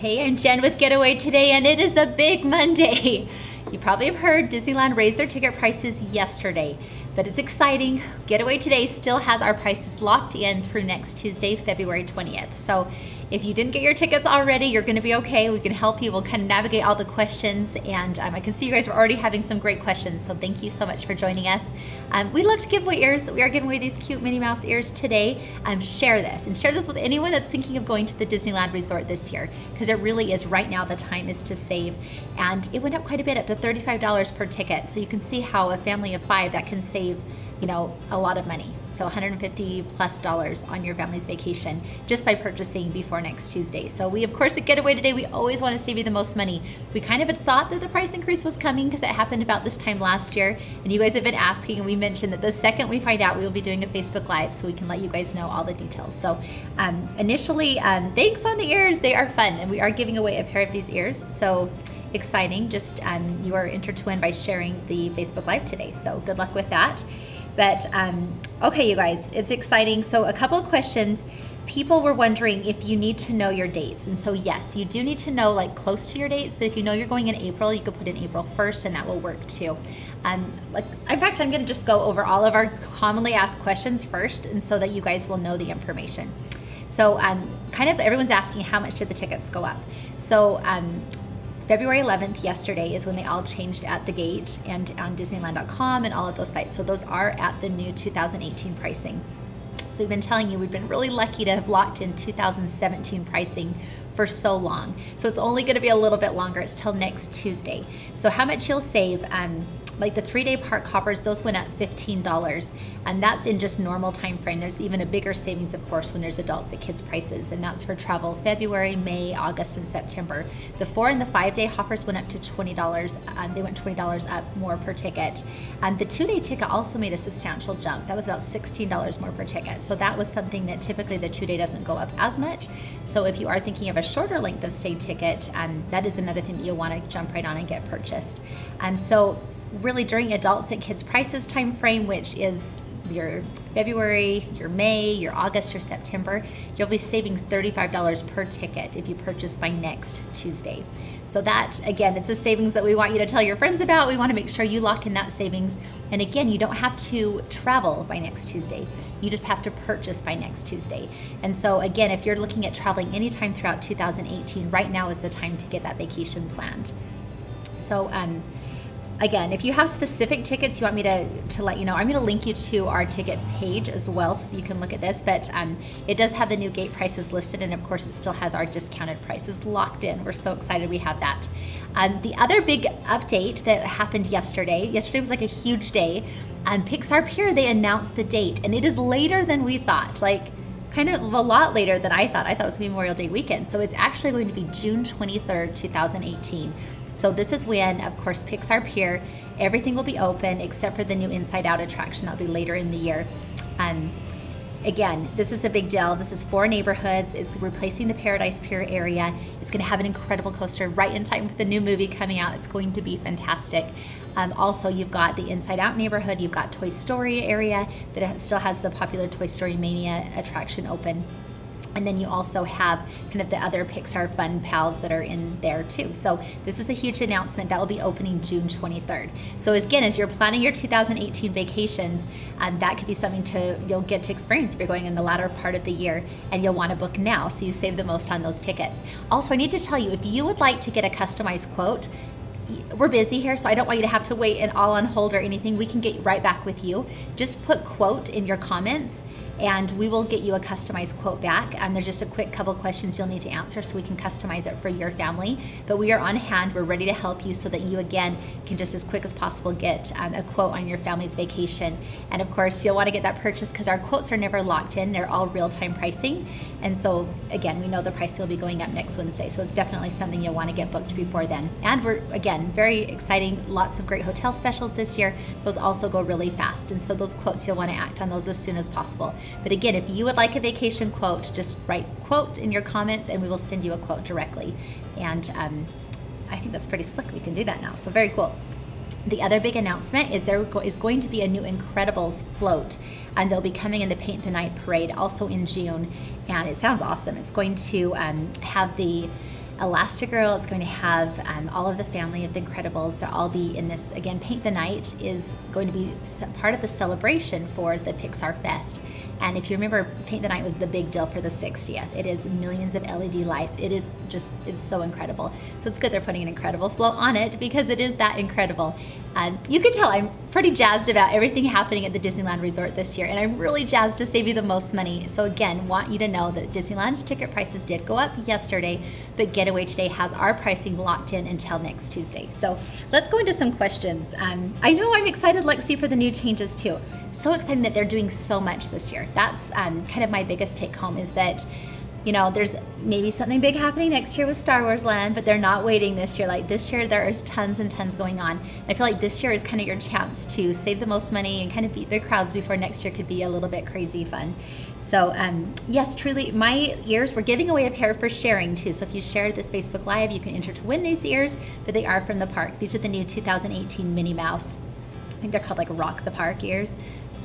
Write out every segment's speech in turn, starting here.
Hey, I'm Jen with Getaway today, and it is a big Monday. You probably have heard Disneyland raised their ticket prices yesterday, but it's exciting. Getaway today still has our prices locked in through next Tuesday, February 20th. So if you didn't get your tickets already, you're gonna be okay. We can help you. We'll kind of navigate all the questions, and I can see you guys are already having some great questions, so thank you so much for joining us. We love to give away ears. We are giving away these cute Minnie Mouse ears today. Share this with anyone that's thinking of going to the Disneyland Resort this year, because it really is right now the time is to save. And it went up quite a bit, up to $35 per ticket. So you can see how a family of 5 that can save, you know, a lot of money. So $150+ on your family's vacation just by purchasing before next Tuesday. So we, of course, at Getaway today, we always want to save you the most money. We kind of had thought that the price increase was coming because it happened about this time last year, and you guys have been asking, and we mentioned that the second we find out, we will be doing a Facebook Live so we can let you guys know all the details. So initially, thanks on the ears. They are fun, and we are giving away a pair of these ears. So exciting. Just you are entered to win by sharing the Facebook Live today. So good luck with that. But okay, you guys, it's exciting. So a couple of questions. People were wondering if you need to know your dates. And so yes, you do need to know like close to your dates, but if you know you're going in April, you could put in April 1st and that will work too. In fact, I'm gonna just go over all of our commonly asked questions first, and so that you guys will know the information. So kind of everyone's asking, how much did the tickets go up? So February 11th, yesterday, is when they all changed at the gate and on Disneyland.com and all of those sites. So those are at the new 2018 pricing. So we've been telling you, we've been really lucky to have locked in 2017 pricing for so long. So it's only gonna be a little bit longer. It's till next Tuesday. So how much you'll save, like the 3-day park hoppers, those went up $15, and that's in just normal time frame. There's even a bigger savings, of course, when there's adults at kids prices, and that's for travel February, May, August, and September. The 4 and the 5-day hoppers went up to $20. They went $20 up more per ticket. The 2-day ticket also made a substantial jump. That was about $16 more per ticket. So that was something that typically the 2-day doesn't go up as much. So if you are thinking of a shorter length of stay ticket, that is another thing that you'll want to jump right on and get purchased. So really during adults at kids prices time frame, which is your February, your May, your August, your September, you'll be saving $35 per ticket if you purchase by next Tuesday. So that, again, it's a savings that we want you to tell your friends about. We want to make sure you lock in that savings. And again, you don't have to travel by next Tuesday. You just have to purchase by next Tuesday. And so again, if you're looking at traveling anytime throughout 2018, right now is the time to get that vacation planned. So again, if you have specific tickets you want me to let you know, I'm going to link you to our ticket page as well so you can look at this, but it does have the new gate prices listed, and of course it still has our discounted prices locked in. We're so excited we have that. The other big update that happened yesterday was like a huge day. Pixar Pier, they announced the date, and it is later than we thought, like kind of a lot later than I thought. I thought it was going to be Memorial Day weekend. So it's actually going to be June 23rd, 2018. So this is when, of course, Pixar Pier, everything will be open except for the new Inside Out attraction. That'll be later in the year. Again, this is a big deal. This is 4 neighborhoods. It's replacing the Paradise Pier area. It's going to have an incredible coaster right in time with the new movie coming out. It's going to be fantastic. Also, you've got the Inside Out neighborhood. You've got Toy Story area that still has the popular Toy Story Mania attraction open. And then you also have kind of the other Pixar Fun Pals that are in there too. So this is a huge announcement that will be opening June 23rd. So again, as you're planning your 2018 vacations, that could be something you'll get to experience if you're going in the latter part of the year, and you'll want to book now so you save the most on those tickets. Also, I need to tell you, if you would like to get a customized quote, we're busy here, so I don't want you to have to wait and all on hold or anything. We can get right back with you. Just put quote in your comments, and we will get you a customized quote back. There's just a quick couple questions you'll need to answer so we can customize it for your family. But we are on hand. We're ready to help you so that you, again, can just as quick as possible get a quote on your family's vacation. And of course, you'll want to get that purchase because our quotes are never locked in. They're all real-time pricing. And so, again, we know the price will be going up next Wednesday. So it's definitely something you'll want to get booked before then. And we're, again, very exciting. Lots of great hotel specials this year. Those also go really fast. And so those quotes, you'll want to act on those as soon as possible. But again, if you would like a vacation quote, just write quote in your comments and we will send you a quote directly. And I think that's pretty slick. We can do that now. So very cool. The other big announcement is there is going to be a new Incredibles float, and they'll be coming in the Paint the Night parade also in June. And it sounds awesome. It's going to have the Elastigirl. It's going to have all of the family of the Incredibles. They'll all be in this. Again, Paint the Night is going to be part of the celebration for the Pixar Fest. And if you remember, Paint the Night was the big deal for the 60th. It is millions of LED lights. It is just, it's so incredible. So it's good they're putting an Incredible float on it because it is that incredible. You can tell I'm pretty jazzed about everything happening at the Disneyland Resort this year, and I'm really jazzed to save you the most money. So again, want you to know that Disneyland's ticket prices did go up yesterday, but Getaway today has our pricing locked in until next Tuesday. So let's go into some questions. I know I'm excited, Lexi, for the new changes too. So excited that they're doing so much this year. That's kind of my biggest take home, is that, you know, there's maybe something big happening next year with Star Wars Land, but they're not waiting this year. Like this year, there is tons and tons going on. And I feel like this year is kind of your chance to save the most money and kind of beat the crowds before next year could be a little bit crazy fun. So yes, truly, my ears, we're giving away a pair for sharing too. So if you share this Facebook Live, you can enter to win these ears, but they are from the park. These are the new 2018 Minnie Mouse. I think they're called like Rock the Park ears.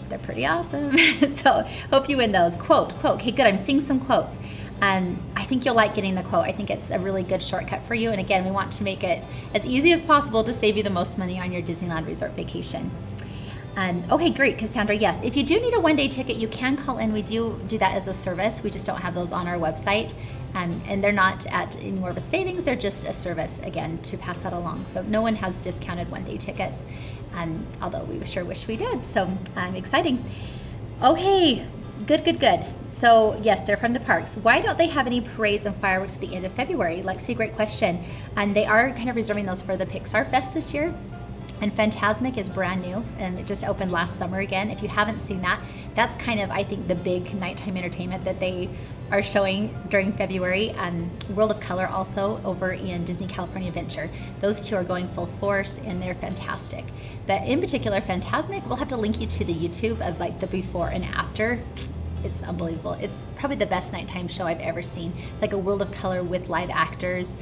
They're pretty awesome. So hope you win those. Quote. Okay, good. I'm seeing some quotes. I think you'll like getting the quote. I think it's a really good shortcut for you. And again, we want to make it as easy as possible to save you the most money on your Disneyland Resort vacation. Okay, great, Cassandra. Yes, if you do need a one-day ticket, you can call in. We do that as a service. We just don't have those on our website. And they're not at any more of a savings. They're just a service, again, to pass that along. So no one has discounted one-day tickets, although we sure wish we did. So exciting. Okay, good. So yes, they're from the parks. Why don't they have any parades and fireworks at the end of February? Lexi, great question. And they are kind of reserving those for the Pixar Fest this year. And Fantasmic is brand new, and it just opened last summer again. If you haven't seen that, that's kind of, I think, the big nighttime entertainment that they are showing during February. World of Color also over in Disney California Adventure. Those two are going full force, and they're fantastic. But in particular, Fantasmic, we'll have to link you to the YouTube of like the before and after. It's unbelievable. It's probably the best nighttime show I've ever seen. It's like a World of Color with live actors.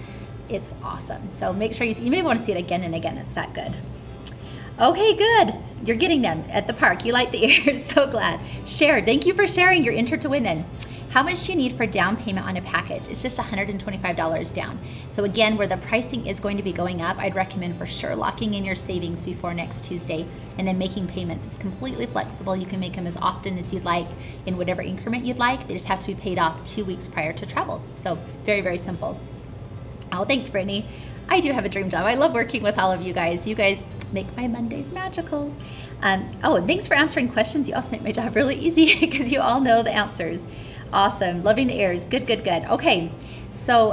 It's awesome. So make sure you may want to see it again and again. It's that good. Okay, good. You're getting them at the park. You like the ears. So glad. Share. Thank you for sharing. You're entered to win then. How much do you need for down payment on a package? It's just $125 down. So again, where the pricing is going to be going up, I'd recommend for sure locking in your savings before next Tuesday and then making payments. It's completely flexible. You can make them as often as you'd like in whatever increment you'd like. They just have to be paid off 2 weeks prior to travel. So very, very simple. Oh, thanks, Brittany. I do have a dream job. I love working with all of you guys. You guys make my Mondays magical. Oh, and thanks for answering questions. You also make my job really easy because you all know the answers. Awesome. Loving the ears. Good. Okay. So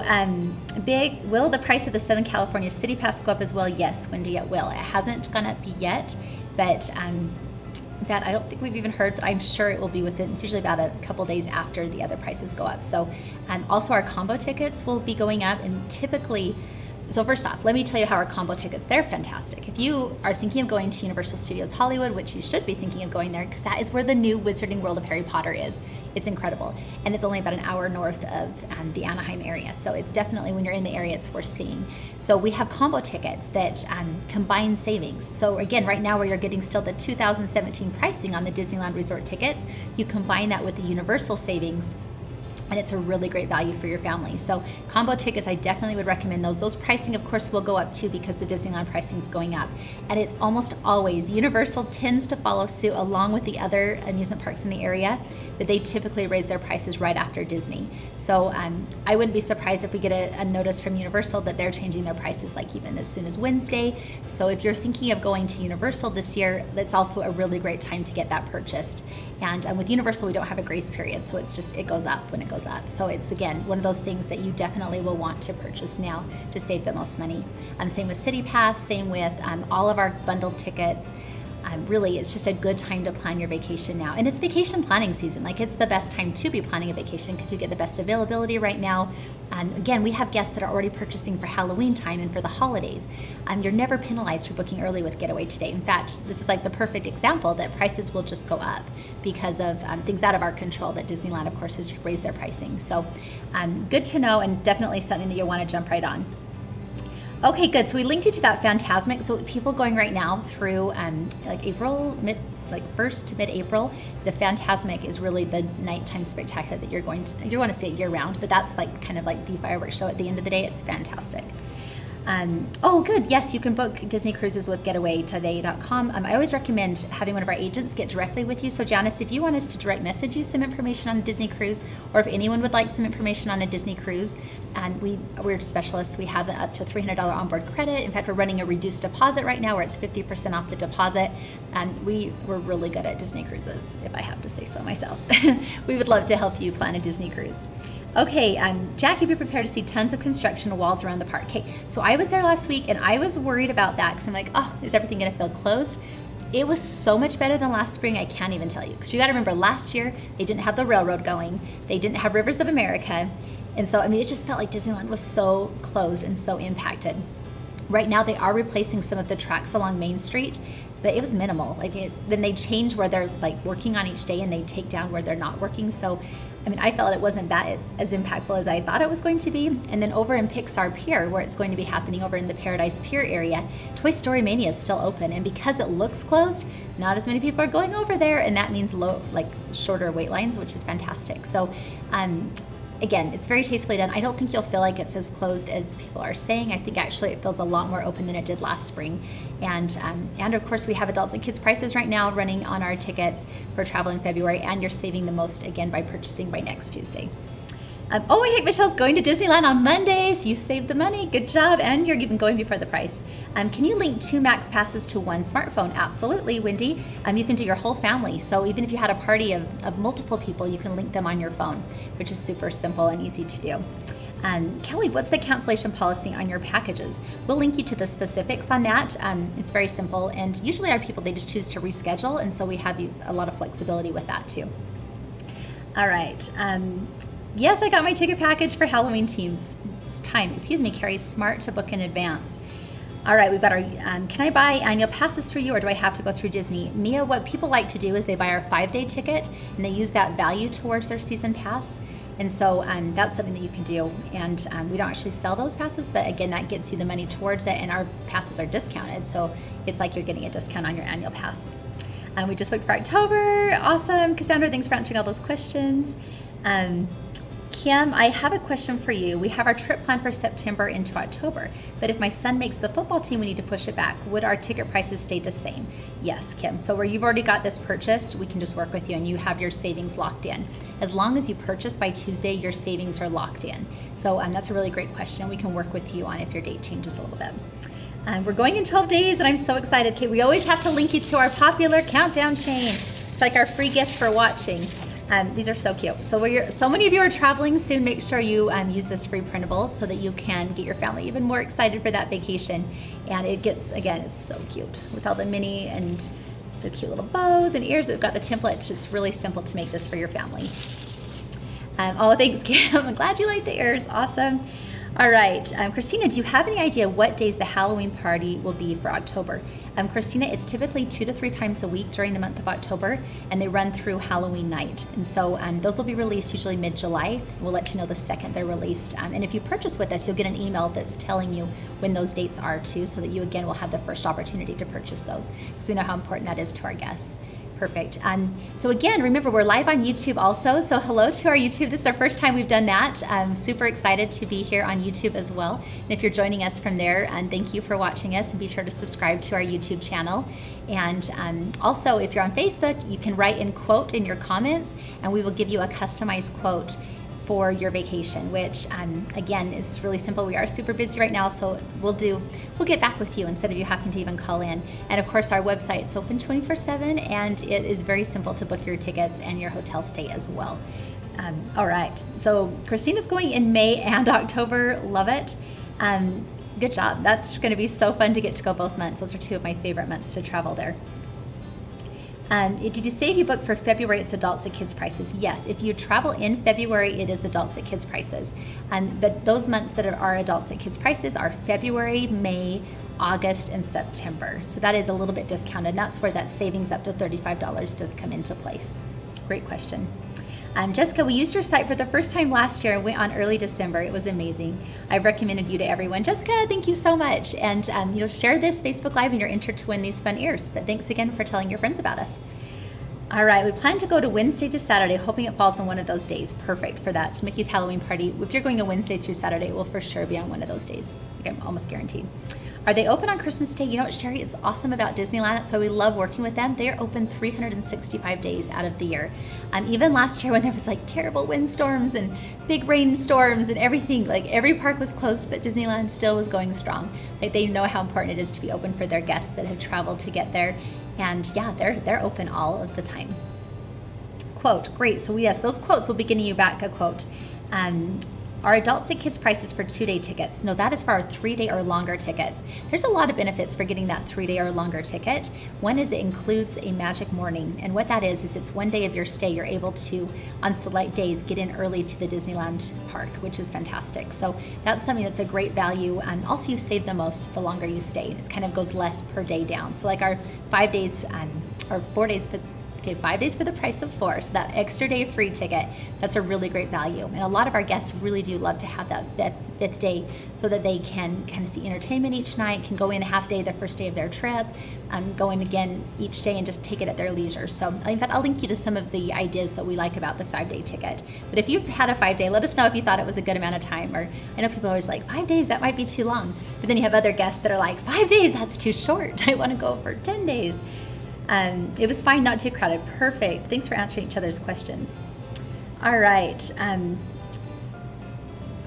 will the price of the Southern California City Pass go up as well? Yes, Wendy, it will. It hasn't gone up yet, but that I don't think we've even heard, but I'm sure it will be within, it's usually about a couple days after the other prices go up. So also our combo tickets will be going up, and typically, so first off, let me tell you how our combo tickets, they're fantastic. If you are thinking of going to Universal Studios Hollywood, which you should be thinking of going there, because that is where the new Wizarding World of Harry Potter is. It's incredible. And it's only about an hour north of the Anaheim area. So it's definitely, when you're in the area, it's worth seeing. So we have combo tickets that combine savings. So again, right now where you're getting still the 2017 pricing on the Disneyland Resort tickets, you combine that with the Universal savings, and it's a really great value for your family. So combo tickets, I definitely would recommend those. Those pricing, of course, will go up too because the Disneyland pricing is going up. And it's almost always, Universal tends to follow suit along with the other amusement parks in the area, but they typically raise their prices right after Disney. So I wouldn't be surprised if we get a notice from Universal that they're changing their prices like even as soon as Wednesday. So if you're thinking of going to Universal this year, that's also a really great time to get that purchased. And with Universal, we don't have a grace period, so it's just, it goes up when it goes up. So it's, again, one of those things that you definitely will want to purchase now to save the most money. Same with City Pass, same with all of our bundled tickets. Really, it's just a good time to plan your vacation now. And it's vacation planning season. Like, it's the best time to be planning a vacation because you get the best availability right now. Again, we have guests that are already purchasing for Halloween time and for the holidays. You're never penalized for booking early with Getaway today. In fact, this is like the perfect example that prices will just go up because of things out of our control that Disneyland, of course, has raised their pricing. So good to know, and definitely something that you'll want to jump right on. Okay, good. So we linked you to that Fantasmic. So people going right now through like April, like 1st to mid-April. The Fantasmic is really the nighttime spectacular that you're going to see it year round, but that's like kind of like the fireworks show at the end of the day. It's fantastic. Oh, good. Yes, you can book Disney cruises with getawaytoday.com. I always recommend having one of our agents get directly with you. So Janice, if you want us to direct message you some information on a Disney cruise, or if anyone would like some information on a Disney cruise, and we're specialists, we have an up to $300 onboard credit. In fact, we're running a reduced deposit right now where it's 50% off the deposit. And we're really good at Disney cruises, if I have to say so myself. We would love to help you plan a Disney cruise. Okay, Jackie, be prepared to see tons of construction walls around the park. Okay, so I was there last week and I was worried about that because I'm like, oh, is everything gonna feel closed? It was so much better than last spring, I can't even tell you. Because you gotta remember, last year, they didn't have the railroad going, they didn't have Rivers of America, and so, I mean, it just felt like Disneyland was so closed and so impacted. Right now, they are replacing some of the tracks along Main Street, but it was minimal. Then they change where they're like working on each day and they take down where they're not working. So, I mean, I felt it wasn't that as impactful as I thought it was going to be. And then over in Pixar Pier, where it's going to be happening over in the Paradise Pier area, Toy Story Mania is still open. And because it looks closed, not as many people are going over there. And that means shorter wait lines, which is fantastic. So, again, it's very tastefully done. I don't think you'll feel like it's as closed as people are saying. I think actually it feels a lot more open than it did last spring. And of course we have adults and kids prices right now running on our tickets for travel in February, and you're saving the most again by purchasing by next Tuesday. Oh, hey, Michelle's going to Disneyland on Monday, so you saved the money. Good job, and you're even going before the price. Can you link 2 max passes to 1 smartphone? Absolutely, Wendy. You can do your whole family. So even if you had a party of multiple people, you can link them on your phone, which is super simple and easy to do. Kelly, what's the cancellation policy on your packages? We'll link you to the specifics on that. It's very simple, and usually our people, they just choose to reschedule, and so we have a lot of flexibility with that too. All right. Yes, I got my ticket package for Halloween time. Excuse me, Carrie. Smart to book in advance. All right, we've got our, can I buy annual passes through you, or do I have to go through Disney? Mia, what people like to do is they buy our 5-day ticket and they use that value towards their season pass. And so that's something that you can do. And we don't actually sell those passes, but again, that gets you the money towards it, and our passes are discounted. So it's like you're getting a discount on your annual pass. We just booked for October. Awesome. Cassandra, thanks for answering all those questions. Kim, I have a question for you. We have our trip planned for September into October, but if my son makes the football team, we need to push it back. Would our ticket prices stay the same? Yes, Kim. So where you've already got this purchased, we can just work with you and you have your savings locked in. As long as you purchase by Tuesday, your savings are locked in. So that's a really great question. We can work with you on if your date changes a little bit. We're going in 12 days and I'm so excited. Okay, we always have to link you to our popular countdown chain. It's like our free gift for watching. These are so cute. So so many of you are traveling soon, make sure you use this free printable so that you can get your family even more excited for that vacation. And it gets, again, it's so cute with all the mini and the cute little bows and ears. We've got the template. It's really simple to make this for your family. Oh, thanks, Kim. I'm glad you like the ears. Awesome. All right, Christina, do you have any idea what days the Halloween party will be for October? Christina, it's typically 2 to 3 times a week during the month of October, and they run through Halloween night. And so those will be released usually mid-July. We'll let you know the second they're released. And if you purchase with us, you'll get an email that's telling you when those dates are too, so that you again will have the first opportunity to purchase those, because we know how important that is to our guests. Perfect. So again, remember, we're live on YouTube also. So hello to our YouTube. This is our first time we've done that. I'm super excited to be here on YouTube as well. And if you're joining us from there, thank you for watching us, and be sure to subscribe to our YouTube channel. And also, if you're on Facebook, you can write in quote in your comments, and we will give you a customized quote for your vacation, which again is really simple. We are super busy right now, so we'll get back with you instead of you having to even call in. And of course, our website's open 24/7, and it is very simple to book your tickets and your hotel stay as well. All right, so Christina's going in May and October. Love it. Good job. That's going to be so fun to get to go both months. Those are 2 of my favorite months to travel there. Did you say if you book for February, it's adults at kids prices? Yes, if you travel in February, it is adults at kids prices. But those months that are adults at kids prices are February, May, August, and September. So that is a little bit discounted. And that's where that savings up to $35 does come into place. Great question. Jessica, we used your site for the first time last year and went on early December. It was amazing. I've recommended you to everyone. Jessica, thank you so much. And share this Facebook Live and you're entered to win these fun ears. But thanks again for telling your friends about us. All right, we plan to go to Wednesday to Saturday, hoping it falls on one of those days. Perfect for that Mickey's Halloween party. If you're going a Wednesday through Saturday, it will for sure be on one of those days. I'm almost guaranteed. Are they open on Christmas Day? You know what, Sherry, it's awesome about Disneyland. That's why we love working with them. They are open 365 days out of the year. Even last year when there was like terrible windstorms and big rainstorms and everything, like every park was closed, but Disneyland still was going strong. Like they know how important it is to be open for their guests that have traveled to get there. And yeah, they're open all of the time. Quote, great, so yes, those quotes will be getting you back a quote. Are adults and kids prices for 2-day tickets? No, that is for our 3-day or longer tickets. There's a lot of benefits for getting that 3-day or longer ticket. One is it includes a magic morning. And what that is it's 1 day of your stay. You're able to, on select days, get in early to the Disneyland park, which is fantastic. So that's something that's a great value. And also you save the most the longer you stay. It kind of goes less per day down. So like our 5 days or 4 days, okay, 5 days for the price of 4. So that extra day free ticket, that's a really great value. And a lot of our guests really do love to have that fifth day so that they can kind of see entertainment each night, can go in a half day the first day of their trip, go in again each day and just take it at their leisure. So in fact, I'll link you to some of the ideas that we like about the 5-day ticket. But if you've had a 5-day, let us know if you thought it was a good amount of time. Or I know people are always like, 5 days, that might be too long. But then you have other guests that are like, 5 days, that's too short. I want to go for 10 days. It was fine, not too crowded. Perfect. Thanks for answering each other's questions. All right.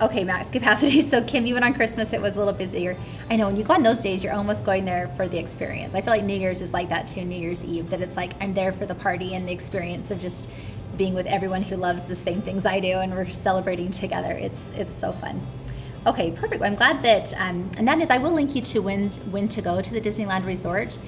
Okay, max capacity. So Kim, even on Christmas, it was a little busier. I know when you go on those days, you're almost going there for the experience. I feel like New Year's is like that too, New Year's Eve, that it's like I'm there for the party and the experience of just being with everyone who loves the same things I do and we're celebrating together. It's so fun. Okay, perfect. Well, I'm glad that, and that is, I will link you to when to go to the Disneyland Resort.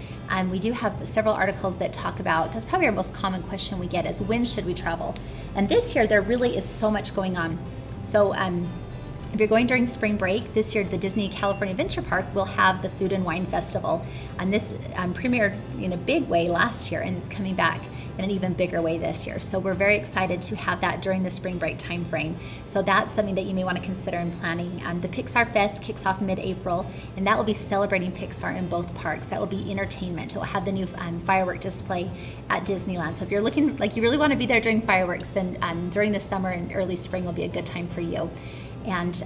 We do have several articles that talk about, that's probably our most common question we get is when should we travel? And this year there really is so much going on. So if you're going during spring break, this year the Disney California Adventure Park will have the Food and Wine Festival. And this premiered in a big way last year and it's coming back in an even bigger way this year. So we're very excited to have that during the spring break time frame. So that's something that you may want to consider in planning. The Pixar Fest kicks off mid-April, and that will be celebrating Pixar in both parks. That will be entertainment. It will have the new firework display at Disneyland. So if you're looking like you really want to be there during fireworks, then during the summer and early spring will be a good time for you. And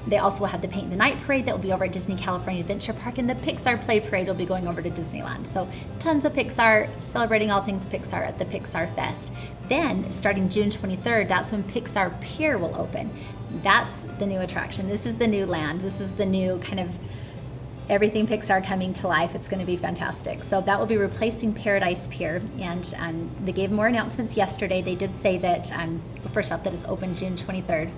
they also will have the Paint the Night Parade that will be over at Disney California Adventure Park, and the Pixar Play Parade will be going over to Disneyland. So tons of Pixar, celebrating all things Pixar at the Pixar Fest. Then, starting June 23rd, that's when Pixar Pier will open. That's the new attraction. This is the new land. This is the new kind of everything Pixar coming to life. It's going to be fantastic. So that will be replacing Paradise Pier, and they gave more announcements yesterday. They did say that, first off, that it's open June 23rd.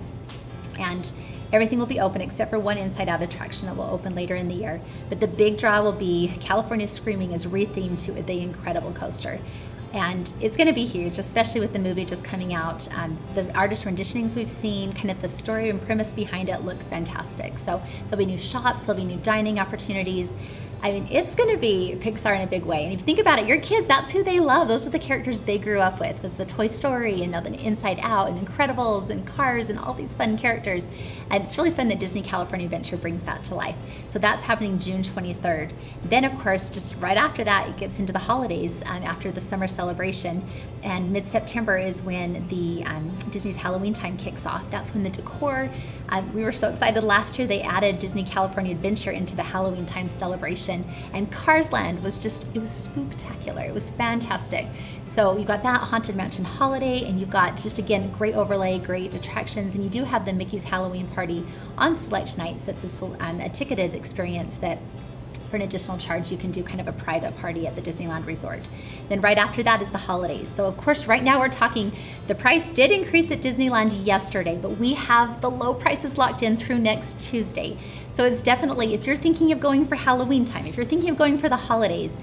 And everything will be open except for one Inside Out attraction that will open later in the year. But the big draw will be California Screaming is rethemed to the Incredible Coaster. And it's going to be huge, especially with the movie just coming out. The artist renditionings we've seen, kind of the story and premise behind it look fantastic. So there'll be new shops, there'll be new dining opportunities. I mean, it's going to be Pixar in a big way. And if you think about it, your kids, that's who they love. Those are the characters they grew up with. Was the Toy Story and now the Inside Out and Incredibles and Cars and all these fun characters. And it's really fun that Disney California Adventure brings that to life. So that's happening June 23rd. Then, of course, just right after that, it gets into the holidays after the summer celebration. And mid-September is when the Disney's Halloween time kicks off. That's when the decor, we were so excited last year, they added Disney California Adventure into the Halloween time celebration. And Cars Land was just, it was spooktacular. It was fantastic. So you've got that Haunted Mansion holiday, and you've got just, again, great overlay, great attractions, and you do have the Mickey's Halloween party on select nights. That's a ticketed experience that for an additional charge, you can do kind of a private party at the Disneyland Resort. Then right after that is the holidays. So of course, right now we're talking, the price did increase at Disneyland yesterday, but we have the low prices locked in through next Tuesday. So it's definitely, if you're thinking of going for Halloween time, if you're thinking of going for the holidays,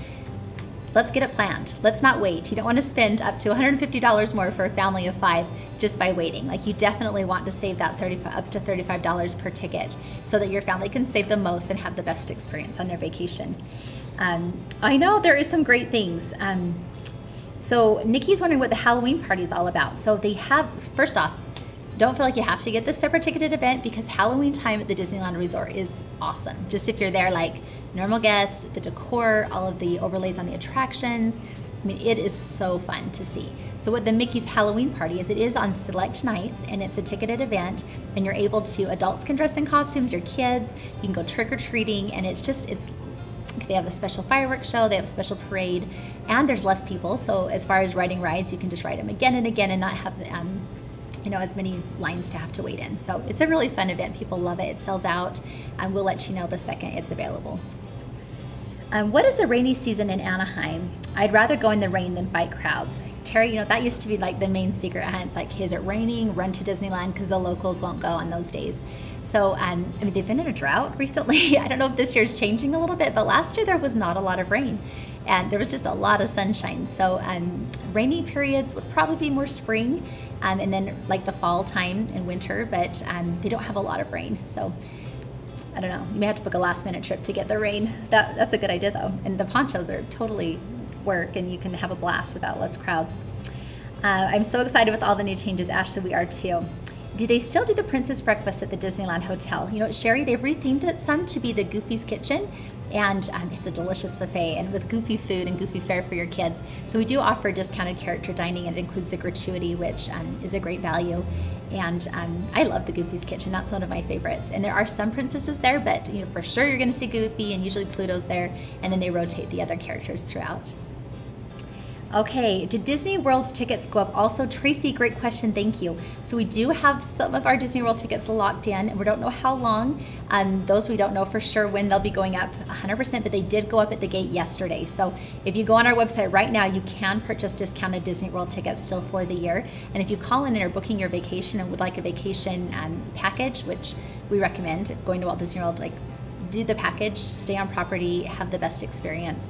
let's get it planned. Let's not wait. You don't want to spend up to $150 more for a family of 5 just by waiting. Like, you definitely want to save that up to $35 per ticket so that your family can save the most and have the best experience on their vacation. I know there is some great things. So Nikki's wondering what the Halloween party is all about. So they have, first off, don't feel like you have to get this separate ticketed event because Halloween time at the Disneyland Resort is awesome. Just if you're there like normal guests, the decor, all of the overlays on the attractions, I mean, it is so fun to see. So what the Mickey's Halloween party is, it is on select nights and it's a ticketed event and you're able to, adults can dress in costumes, your kids, you can go trick-or-treating and they have a special fireworks show, they have a special parade, and there's less people. So as far as riding rides, you can just ride them again and again and not have as many lines to have to wait in. So it's a really fun event. People love it. It sells out, and we'll let you know the second it's available. What is the rainy season in Anaheim? I'd rather go in the rain than fight crowds. Terry, that used to be like the main secret. It's like, is it raining? Run to Disneyland because the locals won't go on those days. So, they've been in a drought recently. I don't know if this year's changing a little bit, but last year there was not a lot of rain and there was just a lot of sunshine. So rainy periods would probably be more spring and then like the fall time and winter, but they don't have a lot of rain. So I don't know, you may have to book a last minute trip to get the rain. That's a good idea though. And the ponchos are totally work and you can have a blast without less crowds. I'm so excited with all the new changes. Ashley, we are too. Do they still do the Princess Breakfast at the Disneyland Hotel? Sherry, they've rethemed it some to be the Goofy's Kitchen, and it's a delicious buffet and with goofy food and goofy fare for your kids. So we do offer discounted character dining, and it includes the gratuity, which is a great value. And I love the Goofy's Kitchen. That's one of my favorites. And there are some princesses there, but for sure you're going to see Goofy, and usually Pluto's there, and then they rotate the other characters throughout. Okay, did Disney World's tickets go up also? Tracy, great question, thank you. So we do have some of our Disney World tickets locked in, and we don't know how long. Those we don't know for sure when they'll be going up 100%, but they did go up at the gate yesterday. So if you go on our website right now, you can purchase discounted Disney World tickets still for the year. And if you call in and are booking your vacation and would like a vacation package, which we recommend, going to Walt Disney World, do the package, stay on property, have the best experience.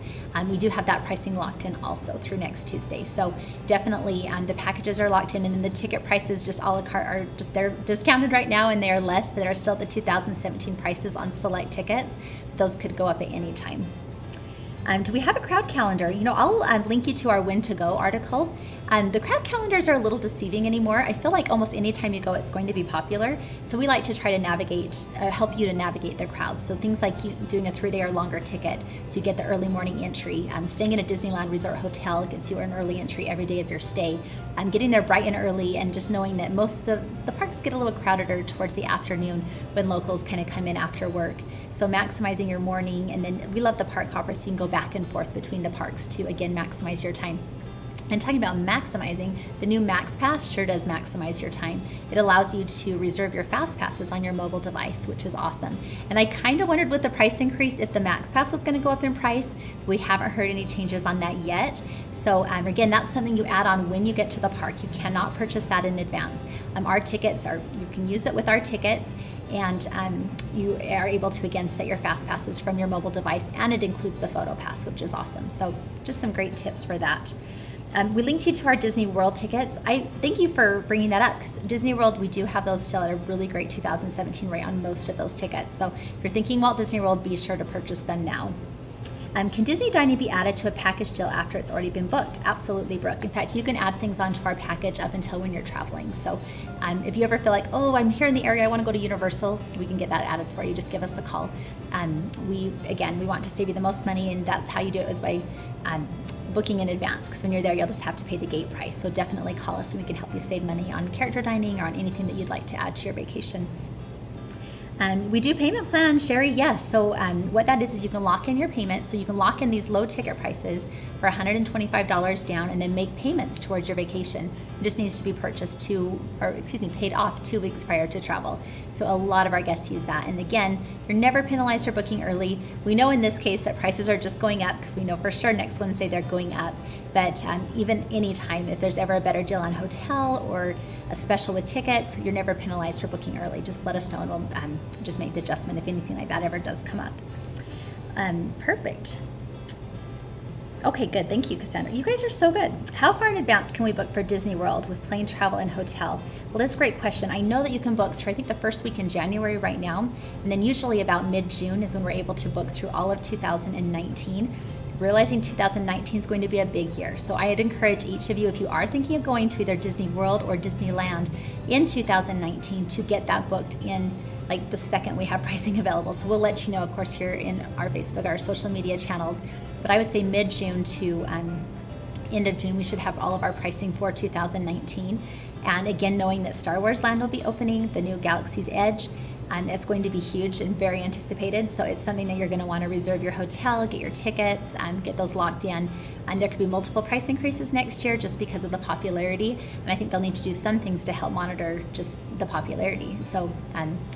We do have that pricing locked in also through next Tuesday. So definitely the packages are locked in, and then the ticket prices just a la carte are they're discounted right now, and they are less. They are still the 2017 prices on select tickets. Those could go up at any time. Do we have a crowd calendar? I'll link you to our When to Go article. The crowd calendars are a little deceiving anymore. I feel like almost any time you go, it's going to be popular. So we like to try to navigate, help you to navigate the crowd. So things like doing a 3-day or longer ticket, so you get the early morning entry. Staying in a Disneyland Resort hotel gets you an early entry every day of your stay. Getting there bright and early, and just knowing that most of the parks get a little crowded towards the afternoon when locals kind of come in after work. So maximizing your morning, and then we love the park hopper, so you can go back and forth between the parks to again maximize your time. And talking about maximizing, the new Max Pass sure does maximize your time. It allows you to reserve your Fast Passes on your mobile device, which is awesome. And I kind of wondered with the price increase if the Max Pass was going to go up in price. We haven't heard any changes on that yet. So again, that's something you add on when you get to the park. You cannot purchase that in advance. Our tickets you can use it with our tickets, and you are able to again set your Fast Passes from your mobile device, and it includes the Photo Pass, which is awesome. So just some great tips for that. We linked you to our Disney World tickets. I thank you for bringing that up, because Disney World, we do have those still at a really great 2017 rate on most of those tickets. So if you're thinking Walt Disney World, be sure to purchase them now. Can Disney Dining be added to a package deal after it's already been booked? Absolutely, Brooke. In fact, you can add things onto our package up until when you're traveling. So if you ever feel like, oh, I'm here in the area, I want to go to Universal, we can get that added for you. Just give us a call. We want to save you the most money, and that's how you do it, is by booking in advance, because when you're there, you'll just have to pay the gate price. So definitely call us and we can help you save money on character dining or on anything that you'd like to add to your vacation. We do payment plans, Sherry, yes. So what that is you can lock in your payment. So you can lock in these low ticket prices for $125 down and then make payments towards your vacation. It just needs to be paid off 2 weeks prior to travel. So a lot of our guests use that. And again, you're never penalized for booking early. We know in this case that prices are just going up, because we know for sure next Wednesday they're going up. But even anytime, if there's ever a better deal on hotel or a special with tickets, you're never penalized for booking early. Just let us know and we'll just make the adjustment if anything like that ever does come up. Perfect. Okay, good. Thank you, Cassandra. You guys are so good. How far in advance can we book for Disney World with plane travel and hotel? Well, that's a great question. I know that you can book through, I think, the first week in January right now, and then usually about mid-June is when we're able to book through all of 2019. realizing 2019 is going to be a big year. So I'd encourage each of you, if you are thinking of going to either Disney World or Disneyland in 2019, to get that booked in like the second we have pricing available. So we'll let you know, of course, here in our Facebook, our social media channels. But I would say mid-June to end of June, we should have all of our pricing for 2019. And again, knowing that Star Wars Land will be opening, the new Galaxy's Edge, and it's going to be huge and very anticipated. So it's something that you're going to want to reserve your hotel, get your tickets, and get those locked in. And there could be multiple price increases next year just because of the popularity. And I think they'll need to do some things to help monitor just the popularity. So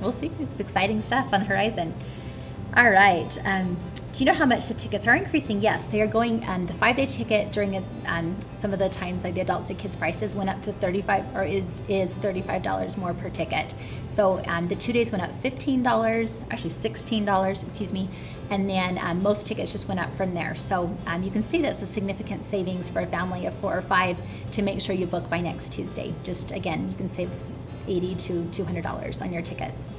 we'll see. It's exciting stuff on the horizon. All right. Do you know how much the tickets are increasing? Yes, they are going, the 5-day ticket during some of the times, like the adults and kids prices went up to $35, or is $35 more per ticket. So the 2 days went up $15, actually $16, excuse me. And then most tickets just went up from there. So you can see that's a significant savings for a family of 4 or 5 to make sure you book by next Tuesday. Just again, you can save $80 to $200 on your tickets.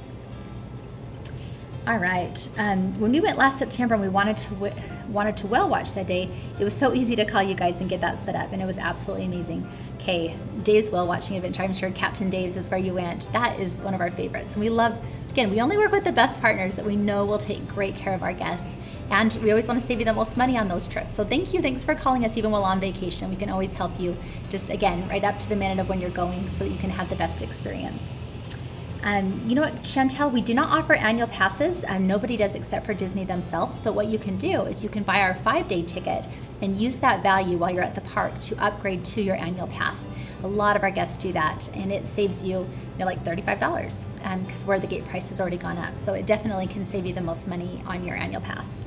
All right, when we went last September and we wanted to whale watch that day, it was so easy to call you guys and get that set up, and it was absolutely amazing. Okay, Dave's whale watching adventure, I'm sure Captain Dave's is where you went. That is one of our favorites. And we love, again, we only work with the best partners that we know will take great care of our guests. And we always want to save you the most money on those trips. So thank you, thanks for calling us even while on vacation. We can always help you, just again, right up to the minute of when you're going so that you can have the best experience. You know what, Chantel, we do not offer annual passes. Nobody does except for Disney themselves. But what you can do is you can buy our 5-day ticket and use that value while you're at the park to upgrade to your annual pass. A lot of our guests do that, and it saves you, like $35 because where the gate price has already gone up. So it definitely can save you the most money on your annual pass.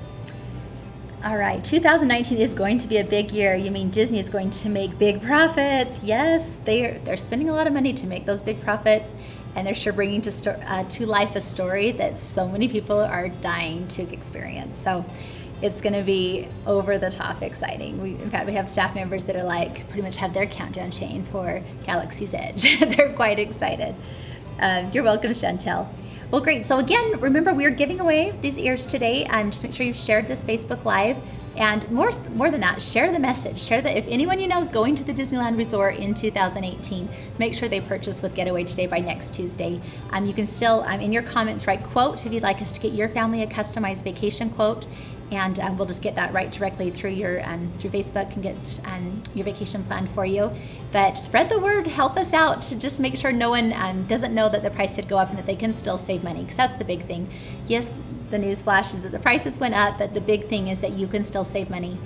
All right, 2019 is going to be a big year. You mean Disney is going to make big profits? Yes, they're spending a lot of money to make those big profits, and they're sure bringing to life a story that so many people are dying to experience. So it's going to be over the top exciting. In fact, we have staff members that are like pretty much have their countdown chain for Galaxy's Edge. They're quite excited. You're welcome, Chantel. Well, great. So again, remember, we're giving away these ears today. Just make sure you've shared this Facebook Live. And more than that, share the message. Share that if anyone you know is going to the Disneyland Resort in 2018, make sure they purchase with Getaway Today by next Tuesday. You can still, in your comments, write quote if you'd like us to get your family a customized vacation quote. And we'll just get that right directly through your through Facebook and get your vacation plan for you. But spread the word, help us out to just make sure no one doesn't know that the price did go up and that they can still save money, because that's the big thing. Yes, the news flash is that the prices went up, but the big thing is that you can still save money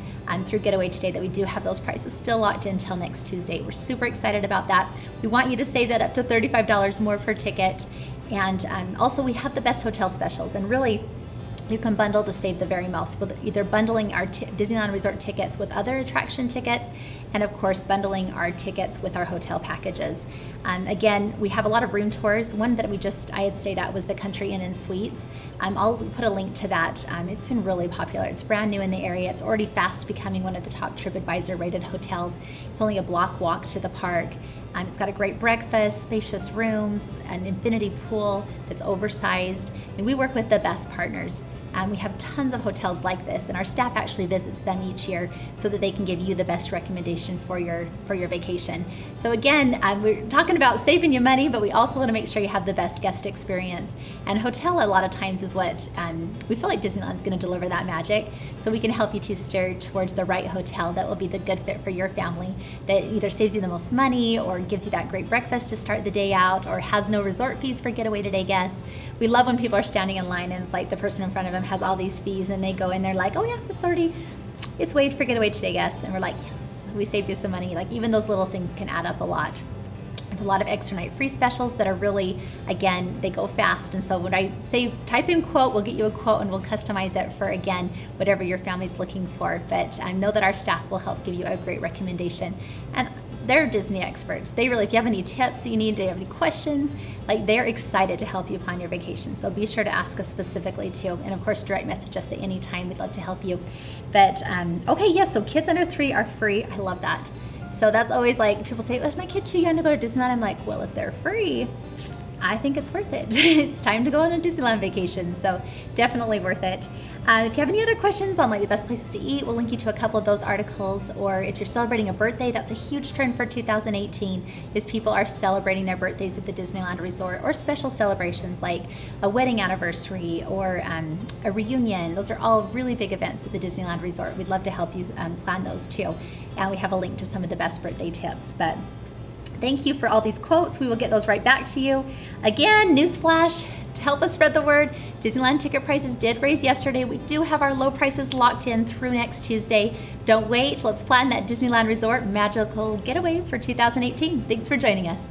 through Getaway Today, that we do have those prices still locked in until next Tuesday. We're super excited about that. We want you to save that up to $35 more per ticket. And also we have the best hotel specials, and really, you can bundle to save the very most, with either bundling our Disneyland Resort tickets with other attraction tickets, and of course bundling our tickets with our hotel packages. Again, we have a lot of room tours. One that I had stayed at was the Country Inn and Suites. I'll put a link to that. It's been really popular. It's brand new in the area. It's already fast becoming one of the top TripAdvisor rated hotels. It's only a block walk to the park. It's got a great breakfast, spacious rooms, an infinity pool that's oversized, and we work with the best partners. We have tons of hotels like this, and our staff actually visits them each year so that they can give you the best recommendation for your vacation. So again, we're talking about saving you money, but we also want to make sure you have the best guest experience. And hotel a lot of times is what we feel like Disneyland's going to deliver that magic. So we can help you to steer towards the right hotel that will be the good fit for your family, that either saves you the most money or gives you that great breakfast to start the day out, or has no resort fees for Getaway Today guests. We love when people are standing in line and it's like the person in front of them has all these fees, and they go in, they're like, oh yeah, it's waived for Getaway Today guests. And we're like, yes, we saved you some money. Like, even those little things can add up a lot. A lot of extra night free specials that are really, again, they go fast. And so when I say type in quote, we'll get you a quote and we'll customize it for, again, whatever your family's looking for. But I know that our staff will help give you a great recommendation. And they're Disney experts. They really, if you have any tips that you need, if you have any questions, like, they're excited to help you plan your vacation. So be sure to ask us specifically too. And of course, direct message us at any time. We'd love to help you. But okay, yes, so kids under 3 are free. I love that. So that's always like, people say, oh, is my kid too young to go to Disneyland? I'm like, well, if they're free, I think it's worth it. It's time to go on a Disneyland vacation, so definitely worth it. If you have any other questions on like the best places to eat, we'll link you to a couple of those articles. Or if you're celebrating a birthday, that's a huge trend for 2018, is people are celebrating their birthdays at the Disneyland Resort, or special celebrations like a wedding anniversary or a reunion. Those are all really big events at the Disneyland Resort. We'd love to help you plan those too. And we have a link to some of the best birthday tips. But thank you for all these quotes. We will get those right back to you. Again, newsflash, to help us spread the word, Disneyland ticket prices did raise yesterday. We do have our low prices locked in through next Tuesday. Don't wait, let's plan that Disneyland Resort magical getaway for 2018. Thanks for joining us.